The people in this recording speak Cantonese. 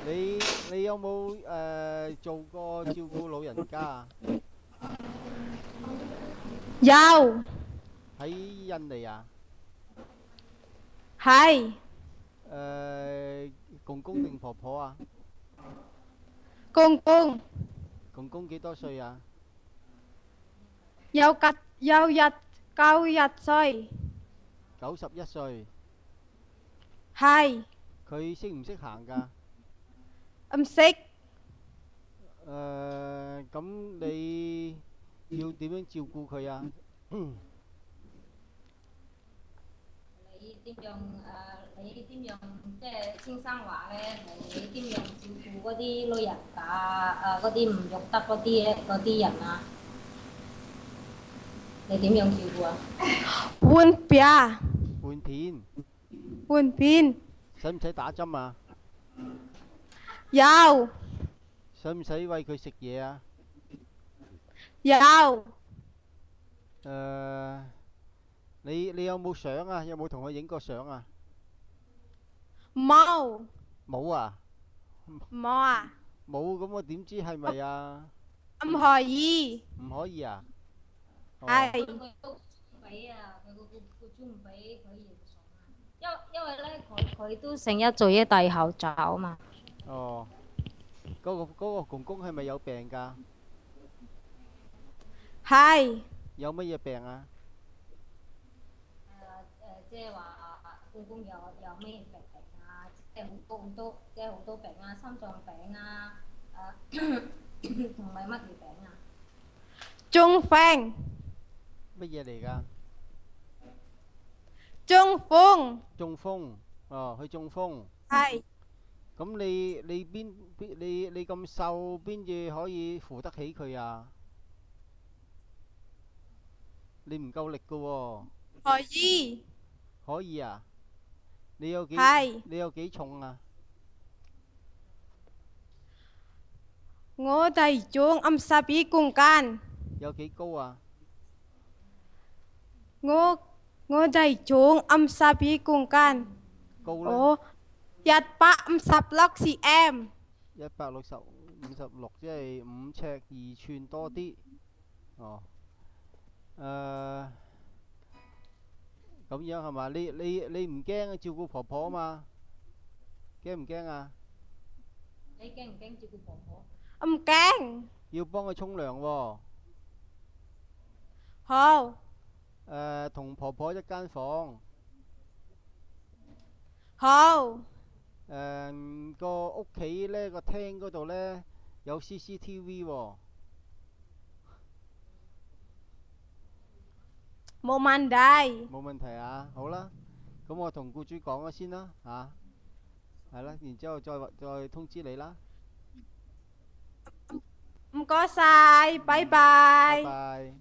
你你有冇做過照顧老人家啊？有，喺印尼啊？係，誒，公公定婆婆啊？公公，公公幾多歲啊？有91歲，91歲。係，佢識唔識行㗎？唔識，咁你要點樣照顧佢啊？你點樣即係先生話咧？你點樣照顧嗰啲老人家嗰啲唔喐得嗰啲人啊？你點樣照顧啊？換片，換片。換片，使唔使打針啊？有，使唔使餵佢食嘢啊？有，誒，你有冇相啊？有冇同佢影過相啊？冇，冇啊？冇啊，冇，咁我點知係咪啊？唔可以，唔可以啊？哦。係，佢都唔俾啊！佢個僱主唔俾佢影相啊，因為咧佢都成日做嘢戴口罩啊嘛。哦。嗰個公公係咪有病㗎？係，有乜嘢病啊？即係話公公有咩病啊？即係好多病啊，心臟病啊，同埋乜嘢病啊？中風，乜嘢嚟㗎？中風，中風。哦，佢中風。係，咁你咁瘦，邊至可以扶得起佢啊？你唔夠力㗎喎。可以，可以啊？你有幾係，你有幾重啊？我體重52公斤，有幾高啊？我我體重52公斤，高呢？我156 cm，156，即係5尺2寸多啲。哦。誒，咁樣係嘛？你唔驚照顧婆婆啊嘛？驚唔驚啊？你驚唔驚照顧婆婆？唔驚，要幫佢沖涼喎。好，同婆婆一間房。好，個屋企呢個廳嗰度呢，有 CCTV 喎。冇問題，冇問題啊，好啦，咁我同僱主講咗先啦，係啦，然之後再通知你啦。唔該晒，拜拜拜。拜。